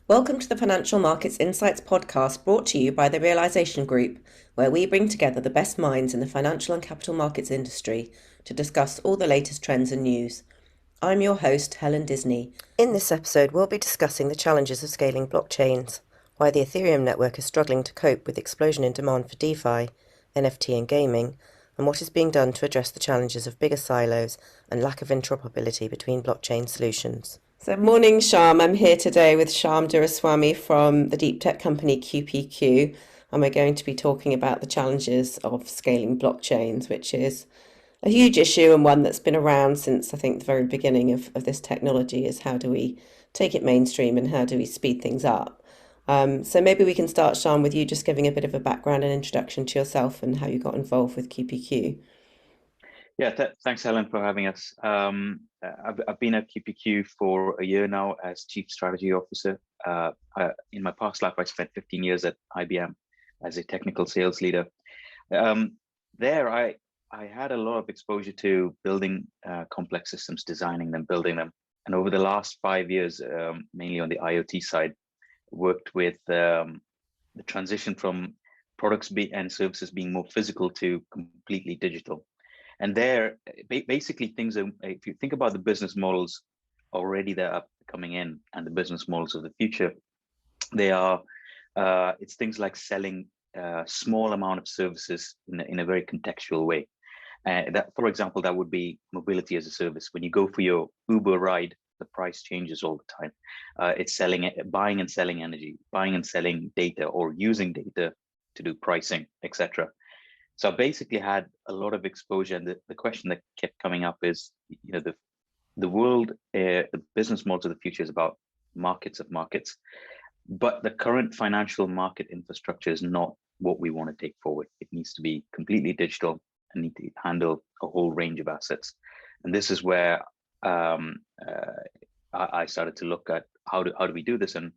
Welcome to the Financial Markets Insights podcast brought to you by the Realization Group, where we bring together the best minds in the financial and capital markets industry to discuss all the latest trends and news. I'm your host, Helen Disney. In this episode, we'll be discussing the challenges of scaling blockchains, why the Ethereum network is struggling to cope with the explosion in demand for DeFi, NFT and gaming, and what is being done to address the challenges of bigger silos and lack of interoperability between blockchain solutions. So morning, Shyam. I'm here today with Shyam Duraiswami from the deep tech company QPQ, and we're going to be talking about the challenges of scaling blockchains, which is a huge issue and one that's been around since I think the very beginning of this technology is how do we take it mainstream and how do we speed things up. So maybe we can start, Shyam, with you just giving a bit of a background and introduction to yourself and how you got involved with QPQ. Yeah, thanks, Helen, for having us. I've been at QPQ for a year now as Chief Strategy Officer. In my past life, I spent 15 years at IBM as a technical sales leader. There, I had a lot of exposure to building complex systems, designing them, building them. And over the last 5 years, mainly on the IoT side, worked with the transition from products and services being more physical to completely digital. And there, basically things are, if you think about the business models already that are coming in and the business models of the future, they are, it's things like selling a small amount of services in a very contextual way. That, for example, that would be mobility as a service. When you go for your Uber ride, the price changes all the time. It's buying and selling energy, buying and selling data, or using data to do pricing, etc. So I basically had a lot of exposure, and the question that kept coming up is, the world, the business model of the future is about markets of markets, but the current financial market infrastructure is not what we want to take forward. It needs to be completely digital and need to handle a whole range of assets. And this is where I started to look at how do we do this, and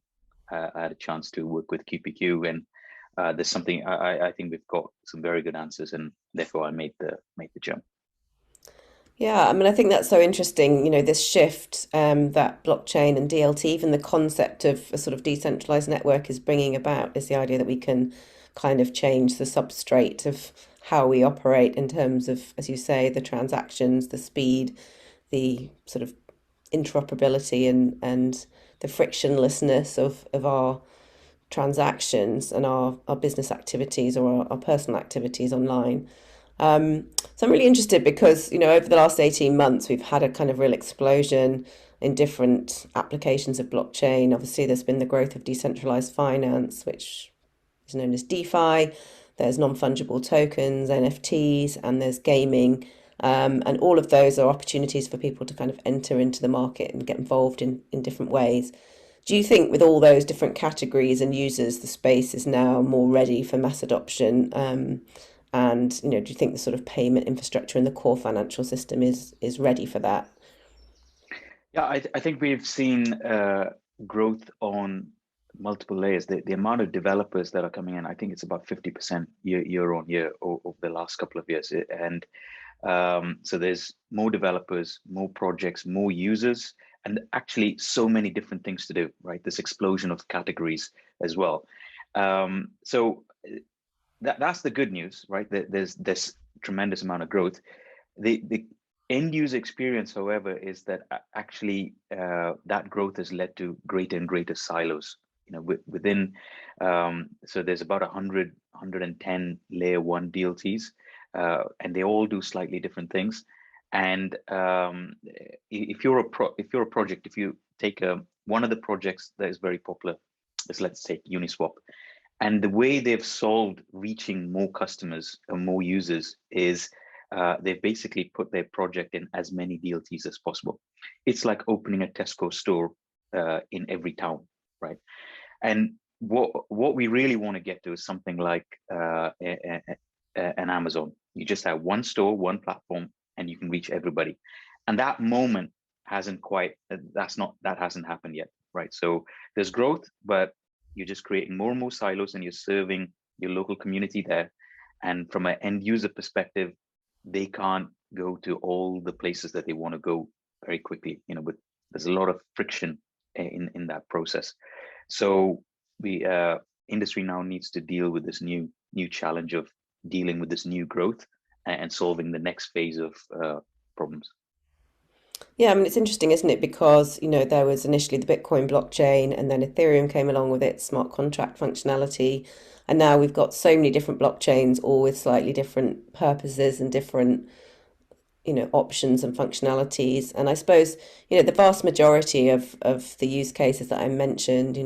I had a chance to work with QPQ, and there's something I think we've got some very good answers, and therefore I made the jump. Yeah, I mean, I think that's so interesting, this shift that blockchain and DLT, even the concept of a sort of decentralized network is bringing about is the idea that we can kind of change the substrate of how we operate in terms of, as you say, the transactions, the speed, the sort of interoperability and the frictionlessness of our transactions and our business activities or our personal activities online. So I'm really interested because, over the last 18 months, we've had a kind of real explosion in different applications of blockchain. Obviously, there's been the growth of decentralized finance, which is known as DeFi. There's non-fungible tokens, NFTs, and there's gaming. And all of those are opportunities for people to kind of enter into the market and get involved in different ways. Do you think with all those different categories and users, the space is now more ready for mass adoption? And do you think the sort of payment infrastructure and the core financial system is ready for that? Yeah, I think we've seen growth on multiple layers. The amount of developers that are coming in, I think it's about 50% year on year over the last couple of years. And so there's more developers, more projects, more users, and actually so many different things to do, right? This explosion of categories as well. So that's the good news, right? There's this tremendous amount of growth. The end user experience, however, is that actually that growth has led to greater and greater silos. Within, so there's about 110 layer one DLTs, and they all do slightly different things. And if you're a project, if you take one of the projects that is very popular, is, let's take Uniswap. And the way they've solved reaching more customers and more users is they've basically put their project in as many DLTs as possible. It's like opening a Tesco store in every town, right? And what we really want to get to is something like an Amazon. You just have one store, one platform, and you can reach everybody. And that moment hasn't happened yet, right? So there's growth, but you're just creating more and more silos, and you're serving your local community there. And from an end user perspective, they can't go to all the places that they want to go very quickly. But there's a lot of friction in that process. So we industry now needs to deal with this new challenge of dealing with this new growth and solving the next phase of problems. Yeah, I mean, it's interesting, isn't it? Because, there was initially the Bitcoin blockchain and then Ethereum came along with its smart contract functionality. And now we've got so many different blockchains, all with slightly different purposes and different, options and functionalities. And I suppose, the vast majority of the use cases that I mentioned,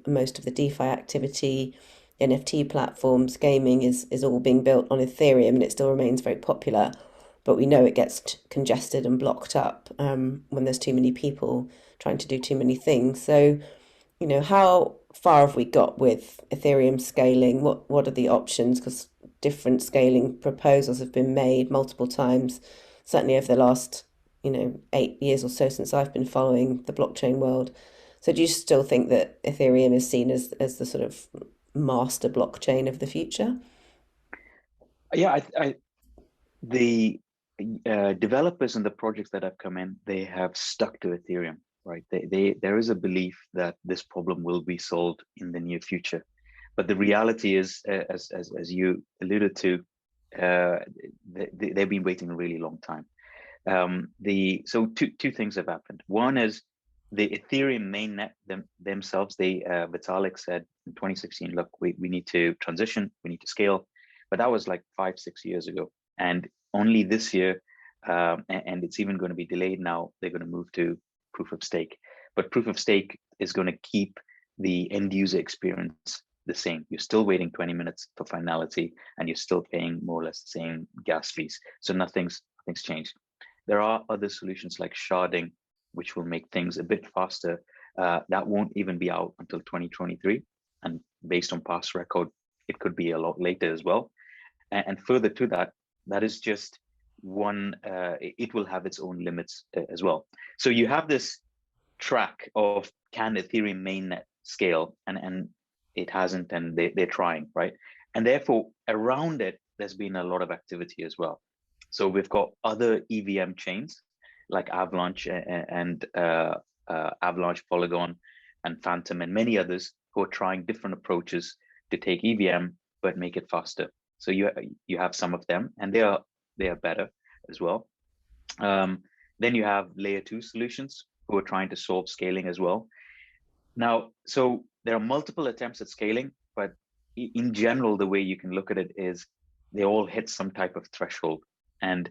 most of the DeFi activity, NFT platforms, gaming is all being built on Ethereum and it still remains very popular. But we know it gets congested and blocked up when there's too many people trying to do too many things. So, how far have we got with Ethereum scaling? What are the options? Because different scaling proposals have been made multiple times, certainly over the last, 8 years or so since I've been following the blockchain world. So do you still think that Ethereum is seen as the sort of master blockchain of the future? Yeah, the developers and the projects that have come in, they have stuck to Ethereum, right? There is a belief that this problem will be solved in the near future, but the reality is, as you alluded to, they've been waiting a really long time. So two things have happened. One is the Ethereum mainnet themselves. Vitalik said in 2016, look, we need to transition, we need to scale, but that was like 5-6 years ago, and only this year, and it's even going to be delayed now. They're going to move to proof of stake, but proof of stake is going to keep the end user experience the same. You're still waiting 20 minutes for finality, and you're still paying more or less the same gas fees. So nothing's changed. There are other solutions like sharding, which will make things a bit faster. That won't even be out until 2023. And based on past record, it could be a lot later as well. And further to that, that is just one, it will have its own limits as well. So you have this track of can Ethereum mainnet scale, and it hasn't, and they're trying, right? And therefore, around it, there's been a lot of activity as well. So we've got other EVM chains like Avalanche and Avalanche, Polygon, and Phantom, and many others who are trying different approaches to take EVM but make it faster. So you have some of them, and they are better as well. Then you have layer two solutions who are trying to solve scaling as well. Now, so there are multiple attempts at scaling, but in general, the way you can look at it is they all hit some type of threshold. And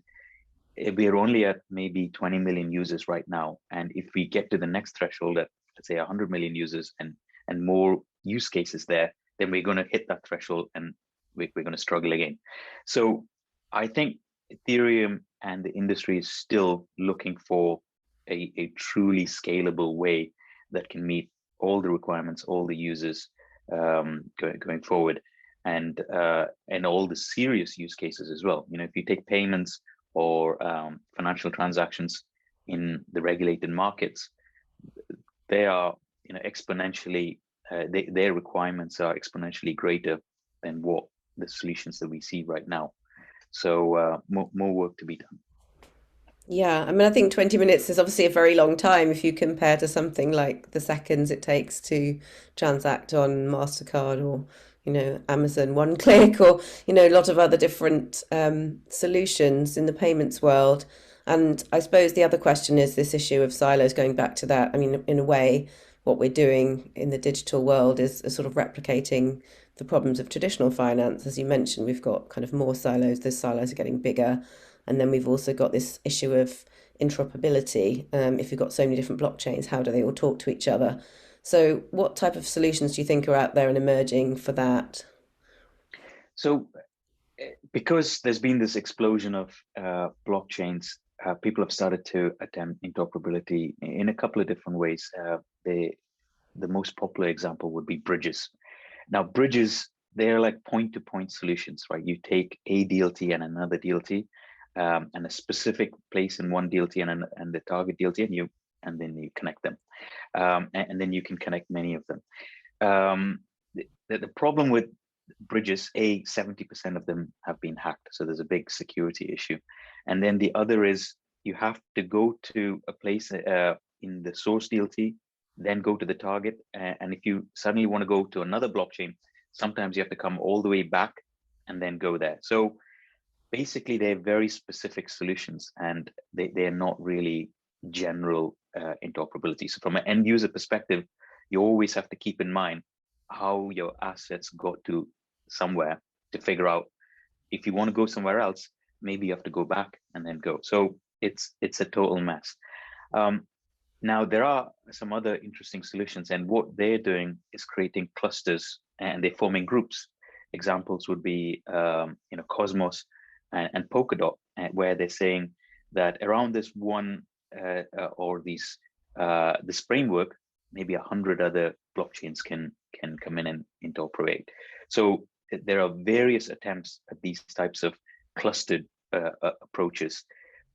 we are only at maybe 20 million users right now. And if we get to the next threshold at, let's say, 100 million users and more use cases there, then we're going to hit that threshold and we're going to struggle again. So I think Ethereum and the industry is still looking for a truly scalable way that can meet all the requirements, all the users going forward, and all the serious use cases as well. If you take payments or financial transactions in the regulated markets, they are exponentially their requirements are exponentially greater than what the solutions that we see right now. So more work to be done. Yeah, I mean, I think 20 minutes is obviously a very long time if you compare to something like the seconds it takes to transact on MasterCard or, Amazon One Click or, a lot of other different solutions in the payments world. And I suppose the other question is this issue of silos, going back to that. I mean, in a way, what we're doing in the digital world is sort of replicating the problems of traditional finance. As you mentioned, we've got kind of more silos, those silos are getting bigger. And then we've also got this issue of interoperability. If you've got so many different blockchains, how do they all talk to each other? So, what type of solutions do you think are out there and emerging for that? So because there's been this explosion of blockchains, people have started to attempt interoperability in a couple of different ways. The most popular example would be bridges. Now, bridges, they're like point-to-point solutions, right? You take a DLT and another DLT, and a specific place in one DLT and the target DLT, and then you connect them, and then you can connect many of them. The problem with bridges, 70% of them have been hacked, so there's a big security issue. And then the other is you have to go to a place in the source DLT, then go to the target. And if you suddenly want to go to another blockchain, sometimes you have to come all the way back and then go there. So basically, they're very specific solutions, and they're not really general interoperability. So from an end user perspective, you always have to keep in mind how your assets got to somewhere to figure out if you want to go somewhere else, maybe you have to go back and then go. So it's a total mess. Now there are some other interesting solutions, and what they're doing is creating clusters, and they're forming groups. Examples would be Cosmos and Polkadot, where they're saying that around this one or this framework, maybe 100 other blockchains can come in and interoperate. So there are various attempts at these types of clustered approaches,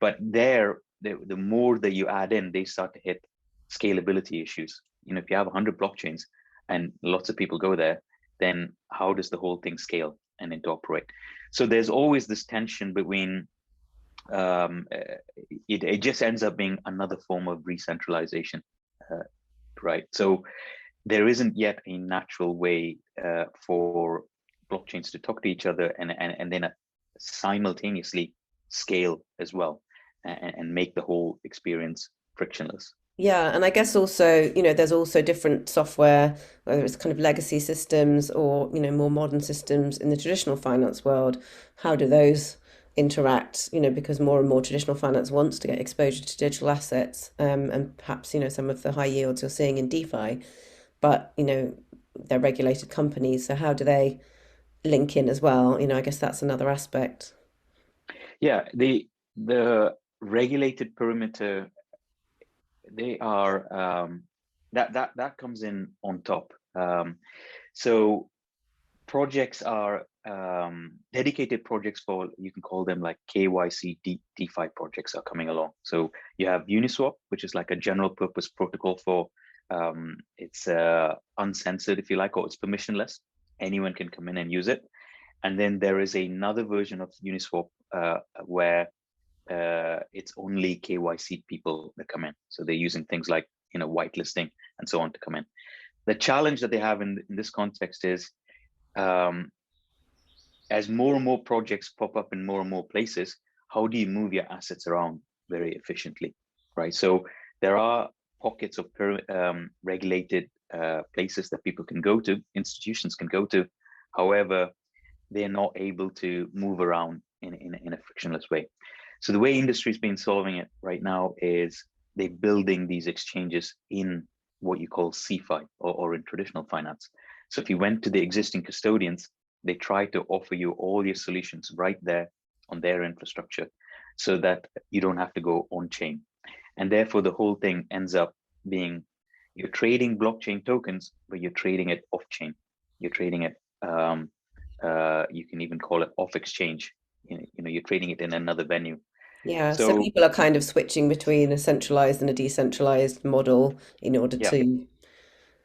but the more that you add in, they start to hit scalability issues. If you have 100 blockchains and lots of people go there, then how does the whole thing scale and interoperate? So there's always this tension between it just ends up being another form of re-centralization, right? So there isn't yet a natural way for blockchains to talk to each other and then simultaneously scale as well, and make the whole experience frictionless. Yeah, and I guess also, there's also different software, whether it's kind of legacy systems or, more modern systems in the traditional finance world. How do those interact? Because more and more traditional finance wants to get exposure to digital assets, and perhaps, some of the high yields you're seeing in DeFi, but, they're regulated companies. So how do they link in as well? I guess that's another aspect. Yeah, the regulated perimeter, they are that comes in on top. So projects are dedicated projects for, you can call them like KYC DeFi projects are coming along. So you have Uniswap, which is like a general purpose protocol for it's uncensored, if you like, or it's permissionless. Anyone can come in and use it. And then there is another version of Uniswap where it's only KYC people that come in. So they're using things like whitelisting and so on to come in. The challenge that they have in this context is as more and more projects pop up in more and more places, how do you move your assets around very efficiently, right? So there are pockets of regulated places that people can go to, institutions can go to. However, they're not able to move around in a frictionless way. So the way industry's been solving it right now is they're building these exchanges in what you call CeFi or in traditional finance. So if you went to the existing custodians, they try to offer you all your solutions right there on their infrastructure so that you don't have to go on chain. And therefore the whole thing ends up being, you're trading blockchain tokens, but you're trading it off chain. You're trading it, you can even call it off exchange. You're trading it in another venue. Yeah, so So people are kind of switching between a centralized and a decentralized model in order yeah, to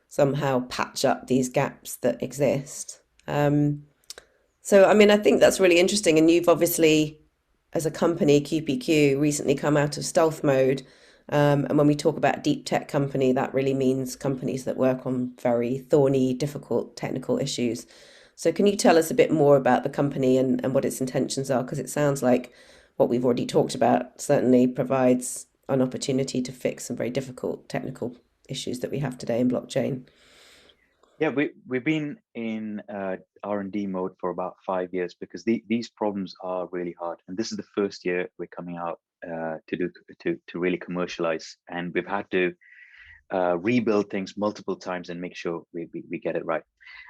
somehow patch up these gaps that exist. So, I mean, I think that's really interesting. And you've obviously, as a company, QPQ, recently come out of stealth mode. And when we talk about deep tech company, that really means companies that work on very thorny, difficult technical issues. So, can you tell us a bit more about the company and what its intentions are? Because it sounds like what we've already talked about certainly provides an opportunity to fix some very difficult technical issues that we have today in blockchain. yeah, we've been in R&D mode for about 5 years because these problems are really hard, and this is the first year we're coming out to really commercialize, and we've had to rebuild things multiple times and make sure we get it right.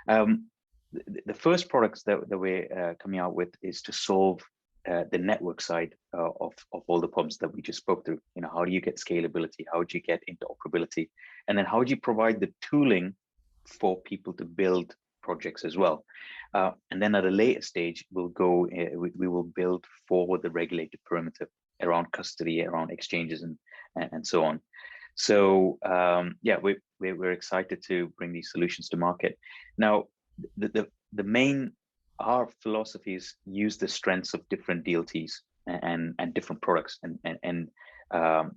The first products that we're coming out with is to solve the network side of all the problems that we just spoke through. How do you get scalability? How do you get interoperability? And then how do you provide the tooling for people to build projects as well? And then at a later stage, we will build for the regulated perimeter around custody, around exchanges, and so on. So yeah, we're excited to bring these solutions to market. Now, the main, our philosophy is use the strengths of different DLTs and different products and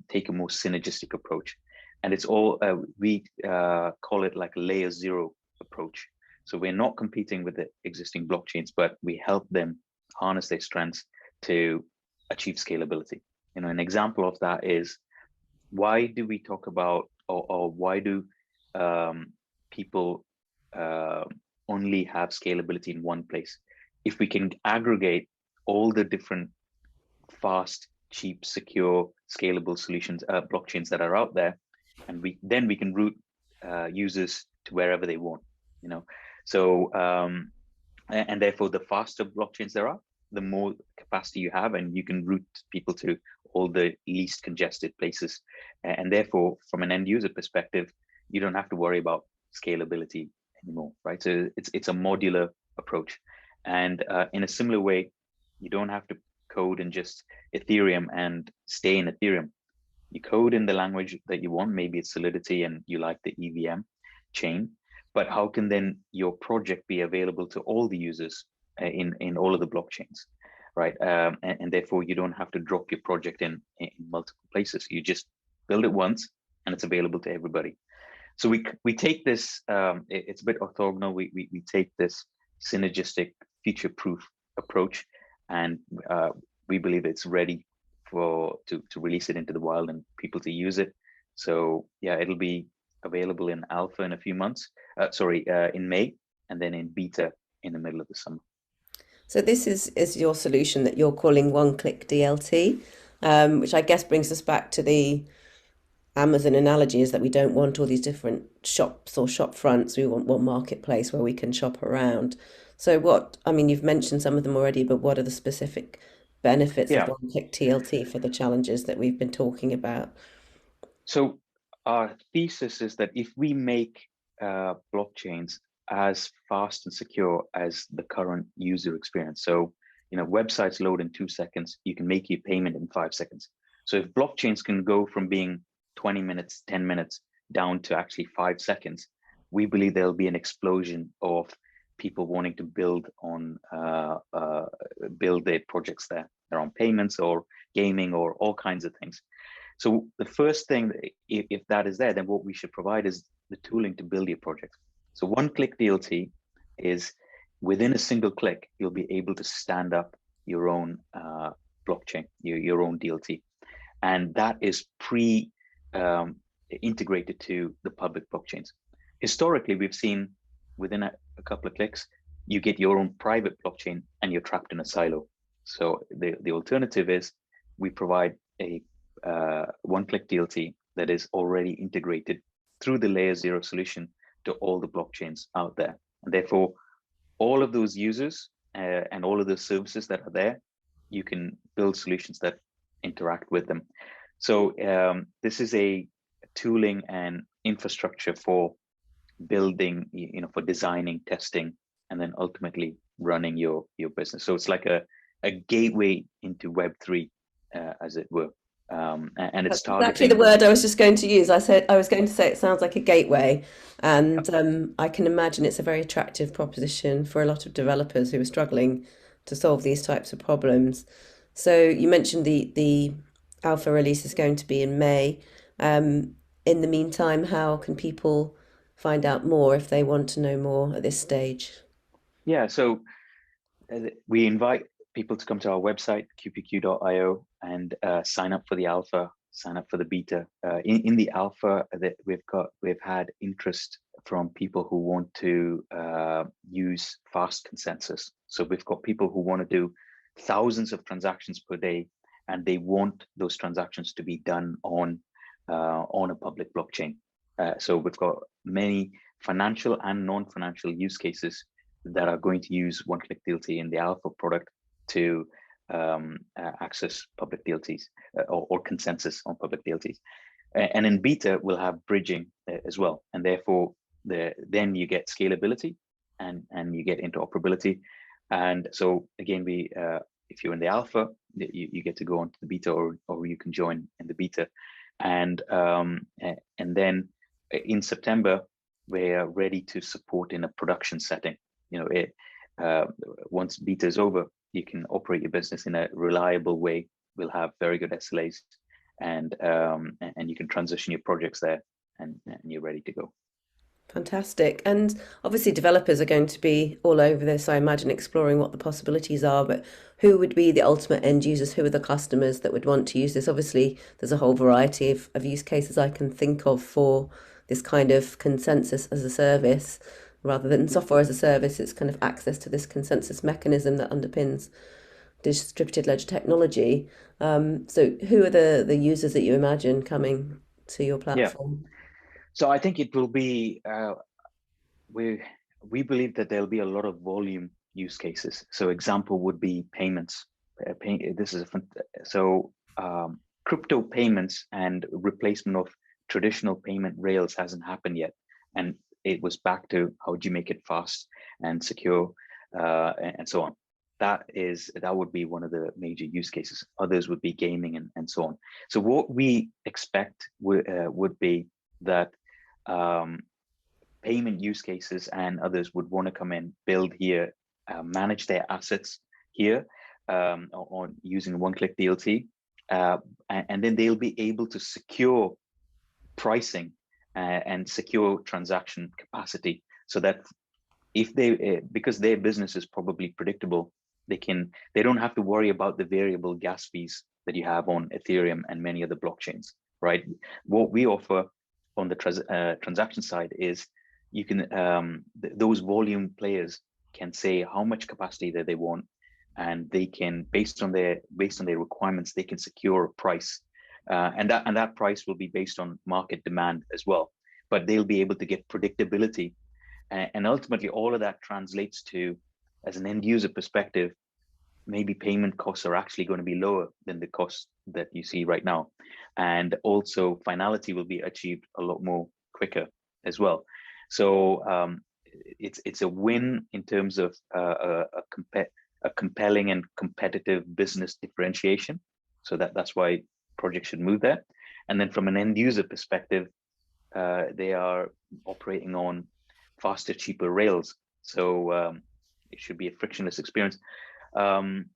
take a more synergistic approach. and it's all we call it like a layer zero approach. So we're not competing with the existing blockchains, but we help them harness their strengths to achieve scalability. An example of that is, why do we talk about, or why do people only have scalability in one place? If we can aggregate all the different fast, cheap, secure, scalable solutions, blockchains that are out there, and we can route users to wherever they want. So and therefore, the faster blockchains there are, the more capacity you have, and you can route people to all the least congested places. And therefore, from an end user perspective, you don't have to worry about scalability anymore, right? So it's a modular approach, and in a similar way, you don't have to code in just Ethereum and stay in Ethereum. You code in the language that you want. Maybe it's Solidity and you like the EVM chain, but how can then your project be available to all the users in all of the blockchains, right? And therefore, you don't have to drop your project in multiple places. You just build it once, and it's available to everybody. So we take this. It's a bit orthogonal. We take this synergistic, future-proof approach, and we believe it's ready to release it into the wild and people to use it. So yeah, it'll be available in alpha in a few months. In May, and then in beta in the middle of the summer. So this is your solution that you're calling one-click DLT, which I guess brings us back to the Amazon analogy, is that we don't want all these different shops or shop fronts. We want one marketplace where we can shop around. So you've mentioned some of them already, but what are the specific benefits of Yeah. one-click DLT for the challenges that we've been talking about? So our thesis is that if we make blockchains as fast and secure as the current user experience, so websites load in 2 seconds, you can make your payment in 5 seconds. So if blockchains can go from being 20 minutes, 10 minutes down to actually 5 seconds, we believe there'll be an explosion of people wanting to build their projects there. They're on payments or gaming or all kinds of things. So the first thing, if that is there, then what we should provide is the tooling to build your project. So one-click DLT is, within a single click, you'll be able to stand up your own blockchain, your own DLT. And that is integrated to the public blockchains. Historically, we've seen within a couple of clicks, you get your own private blockchain and you're trapped in a silo. So the alternative is we provide a one-click DLT that is already integrated through the layer zero solution to all the blockchains out there. And therefore, all of those users and all of the services that are there, you can build solutions that interact with them. So this is a tooling and infrastructure for building, for designing, testing, and then ultimately running your business. So it's like a gateway into Web3, as it were. And it's That's exactly the targeting. word I was just going to use. I was going to say it sounds like a gateway, and I can imagine it's a very attractive proposition for a lot of developers who are struggling to solve these types of problems. So you mentioned the alpha release is going to be in May. In the meantime, how can people find out more if they want to know more at this stage? Yeah, so we invite people to come to our website, qpq.io, and sign up for the alpha, sign up for the beta. In the alpha, that we've had interest from people who want to use fast consensus. So we've got people who want to do thousands of transactions per day, and they want those transactions to be done on a public blockchain. So we've got many financial and non-financial use cases that are going to use one-click DLT in the alpha product to access public DLTs or consensus on public DLTs. And in beta, we'll have bridging as well. And therefore, then you get scalability and you get interoperability. And so again, if you're in the alpha, you get to go on to the beta, or you can join in the beta. And then in September, we're ready to support in a production setting. Once beta is over, you can operate your business in a reliable way. We'll have very good SLAs, and you can transition your projects there and you're ready to go. Fantastic. And obviously, developers are going to be all over this, I imagine, exploring what the possibilities are. But who would be the ultimate end users? Who are the customers that would want to use this? Obviously, there's a whole variety of use cases I can think of for this kind of consensus as a service. Rather than software as a service, it's kind of access to this consensus mechanism that underpins distributed ledger technology. So, who are the users that you imagine coming to your Yeah. platform? So I think it will be we we believe that there'll be a lot of volume use cases. So example would be payments. This is so crypto payments and replacement of traditional payment rails hasn't happened yet, and it was back to how do you make it fast and secure, and so on. That would be one of the major use cases. Others would be gaming and so on. So what we expect would be that um, payment use cases and others would want to come in, build here, manage their assets here on using one-click DLT, and then they'll be able to secure pricing and secure transaction capacity, so that if they because their business is probably predictable, they don't have to worry about the variable gas fees that you have on Ethereum and many other blockchains, right? What we offer on the transaction side is you can those volume players can say how much capacity that they want, and they can based on their requirements they can secure a price, and that price will be based on market demand as well, but they'll be able to get predictability, and ultimately all of that translates to, as an end user perspective, maybe payment costs are actually going to be lower than the costs that you see right now, and also finality will be achieved a lot more quicker as well. So it's a win in terms of a compelling and competitive business differentiation. So that's why projects should move there. And then from an end user perspective, they are operating on faster, cheaper rails. So it should be a frictionless experience. Um,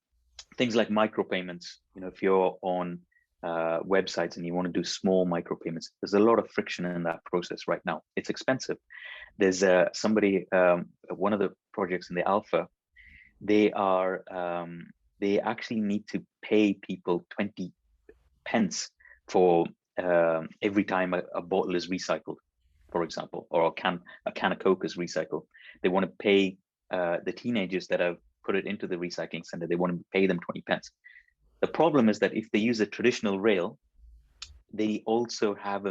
Things like micropayments, if you're on websites and you want to do small micropayments, there's a lot of friction in that process right now. It's expensive. There's one of the projects in the alpha, they are they actually need to pay people 20 pence for every time a bottle is recycled, for example, or a can of Coke is recycled. They want to pay the teenagers that have put it into the recycling center. They want to pay them 20 pence. The problem is that if they use a traditional rail, they also have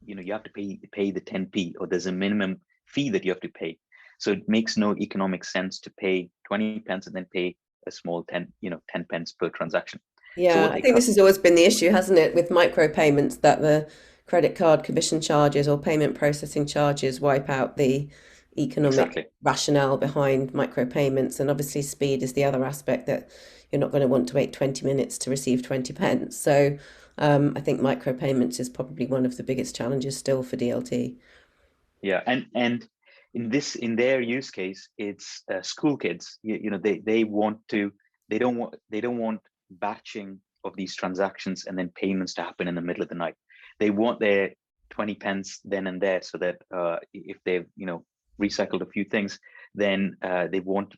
you have to pay the 10p, or there's a minimum fee that you have to pay. So it makes no economic sense to pay 20 pence and then pay a small 10 pence per transaction. So Yeah, what I they think cut. this has always been the issue, hasn't it, with micropayments, that the credit card commission charges or payment processing charges wipe out the economic Exactly. rationale behind micropayments. And obviously, speed is the other aspect, that you're not going to want to wait 20 minutes to receive 20 pence. So I think micropayments is probably one of the biggest challenges still for DLT. Yeah, and in their use case, it's school kids. They don't want batching of these transactions and then payments to happen in the middle of the night. They want their 20 pence then and there, so that if they've recycled a few things, then they want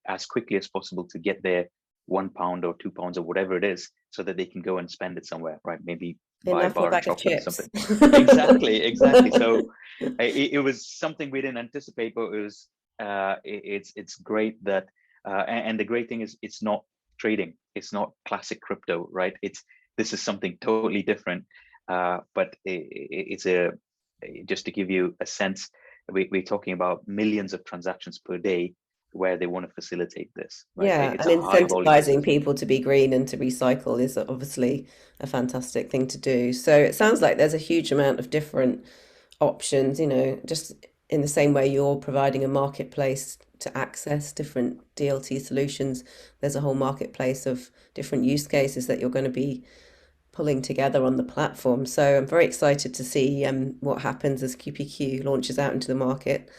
as quickly as possible to get their £1 or £2 or whatever it is, so that they can go and spend it somewhere, right? Maybe buy a Enough for a bar of bag of chocolate or chips. something. Exactly. So it was something we didn't anticipate, but it's great that and the great thing is it's not trading, it's not classic crypto, right? This is something totally different, but it's a just to give you a sense, we're talking about millions of transactions per day where they want to facilitate this, right? Yeah, It's and a high volume incentivizing business. people to be green and to recycle is obviously a fantastic thing to do. So it sounds like there's a huge amount of different options, just in the same way you're providing a marketplace to access different DLT solutions, there's a whole marketplace of different use cases that you're going to be pulling together on the platform. So I'm very excited to see what happens as QPQ launches out into the market.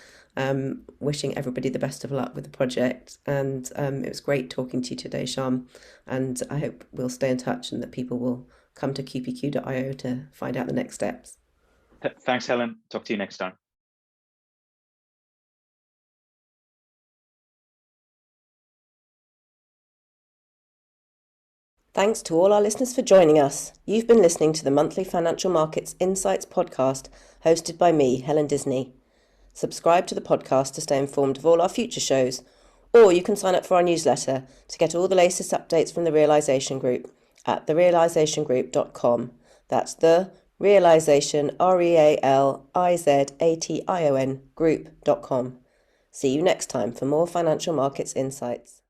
Wishing everybody the best of luck with the project. And it was great talking to you today, Shyam. And I hope we'll stay in touch and that people will come to qpq.io to find out the next steps. Thanks, Helen. Talk to you next time. Thanks to all our listeners for joining us. You've been listening to the monthly Financial Markets Insights podcast hosted by me, Helen Disney. Subscribe to the podcast to stay informed of all our future shows, or you can sign up for our newsletter to get all the latest updates from the Realisation Group at therealisationgroup.com. That's the Realisation, REALIZATION group.com. See you next time for more Financial Markets Insights.